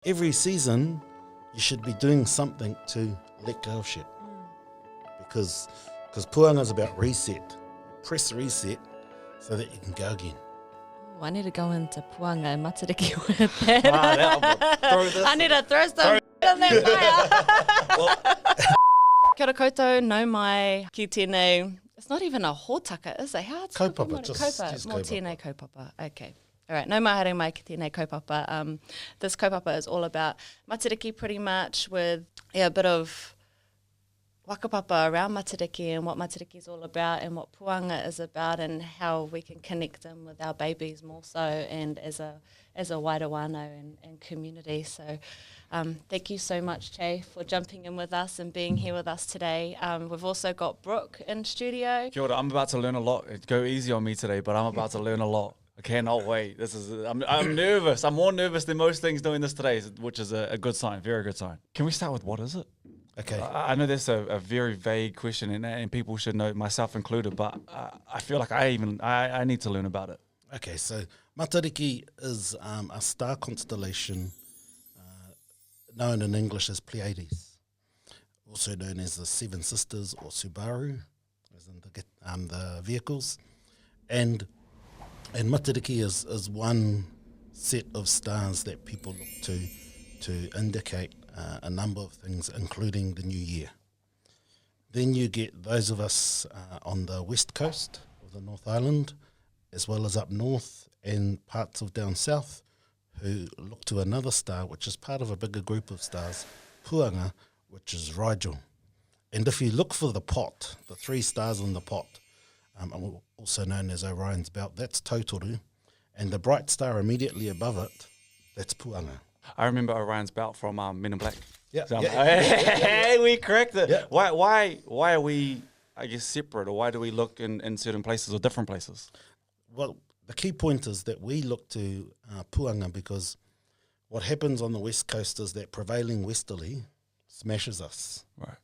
Every season, you should be doing something to let go of shit. Because Puanga's about reset. Press reset so that you can go again. Ooh, I need to go into Puanga and Matariki with that. I need to throw some in that fire. Kia ora koutou, no mai ki tēnei. It's not even a hōtaka, is it? How it's Kaupapa, just Mō tēnei kaupapa. Okay. All right, no mai haere mai ki tēnei kaupapa. This kaupapa is all about Matariki pretty much with a bit of wakapapa around Matariki and what Matariki is all about and what Puanga is about and how we can connect them with our babies more so and as a wider whānau and community. So thank you so much, Che, for jumping in with us and being here with us today. We've also got Brook in studio. Kia ora, I'm about to learn a lot. Go easy on me today, but I'm about to learn a lot. I cannot wait. I'm nervous. I'm more nervous than most things doing this today, which is a good sign, very good sign. Can we start with what is it? Okay. I know that's a very vague question, and people should know, myself included, but I feel like I need to learn about it. Okay, so Matariki is a star constellation known in English as Pleiades, also known as the Seven Sisters or Subaru, as in the vehicles. And Matariki is one set of stars that people look to indicate a number of things, including the new year. Then you get those of us on the west coast of the North Island, as well as up north and parts of down south, who look to another star, which is part of a bigger group of stars, Puanga, which is Rigel. And if you look for the pot, the three stars in the pot, also known as Orion's belt, that's Tautoru, and the bright star immediately above it, that's Puanga. I remember Orion's belt from Men in Black. Yeah, So yeah. we correct it. Yeah. Why are we, I guess, separate, or why do we look in certain places or different places? Well, the key point is that we look to Puanga because what happens on the west coast is that prevailing westerly smashes us. Right.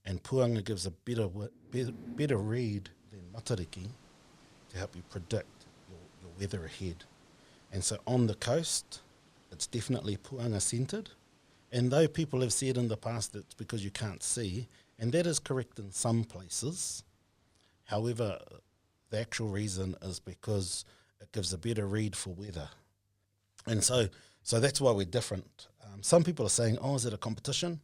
And Puanga gives a better read than Matariki to help you predict your weather ahead. And so on the coast, it's definitely Puanga centred. And though people have said in the past that it's because you can't see, and that is correct in some places, however, the actual reason is because it gives a better read for weather. And so that's why we're different. Some people are saying, oh, is it a competition?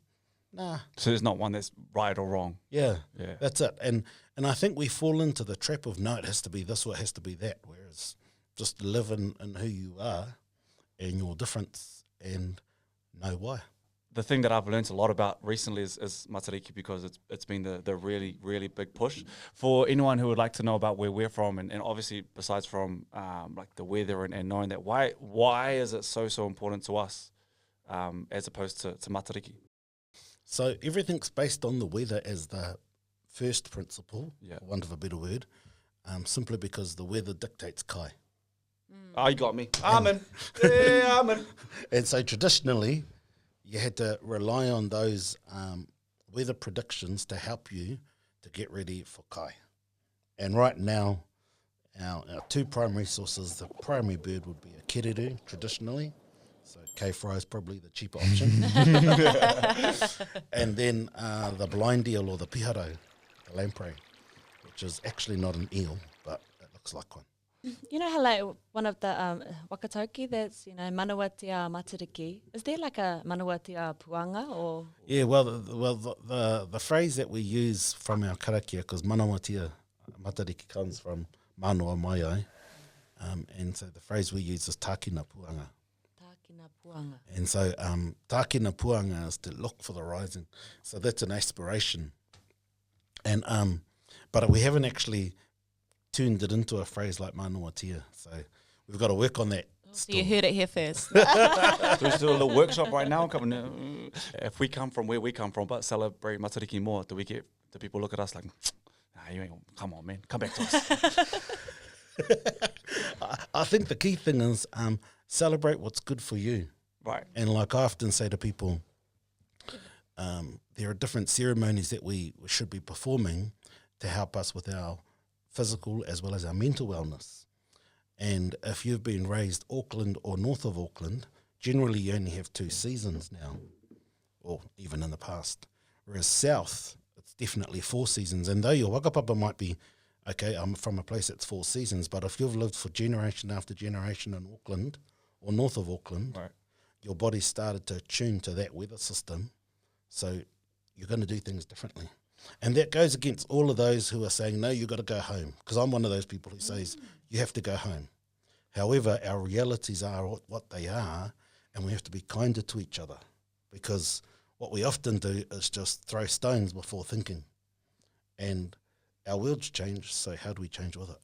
Nah. So there's not one that's right or wrong. Yeah, Yeah. that's it. And I think we fall into the trap of, no, it has to be this or it has to be that, whereas just live in who you are and your difference and know why. The thing that I've learned a lot about recently is Matariki, because it's been the really, really big push. For anyone who would like to know about where we're from, and obviously besides from like the weather and knowing that, why is it so important to us as opposed to Matariki? So everything's based on the weather as the first principle, Yeah. for want of a better word, simply because the weather dictates kai. Oh, you got me. I'm in. Yeah, I'm in. And so traditionally, you had to rely on those weather predictions to help you to get ready for kai. And right now, our two primary sources, the primary bird would be a kērero traditionally, so K-fry is probably the cheaper option. And then the blind eel or the piharo, the lamprey, which is actually not an eel, but it looks like one. You know how like one of the wakatoki that's, Matua Che Matariki, is there like a Matua Che Puanga or? Yeah, well, the phrase that we use from our karakia, because Matua Che Matariki comes from Manoa Maiai, and so the phrase we use is Tākina Puang. Tākina Puang. And so Tākina Puang is to look for the rising. So that's an aspiration. And but we haven't actually turned it into a phrase like Matua Che. So we've got to work on that. So you heard it here first. So let's do a little workshop right now. If we come from where we come from, but celebrate Matariki more, do people look at us like, nah, you ain't, come on, man, come back to us? I think the key thing is celebrate what's good for you. Right. And like I often say to people, there are different ceremonies that we should be performing to help us with our physical as well as our mental wellness. And if you've been raised Auckland or north of Auckland, generally you only have 2 seasons now, or even in the past. Whereas south, it's definitely 4 seasons. And though your whakapapa might be, okay, I'm from a place that's 4 seasons, but if you've lived for generation after generation in Auckland or north of Auckland, Right. your body started to tune to that weather system, so you're going to do things differently. And that goes against all of those who are saying, no, you've got to go home, because I'm one of those people who says you have to go home. However, our realities are what they are, and we have to be kinder to each other, because what we often do is just throw stones before thinking. And our world's changed, so how do we change with it?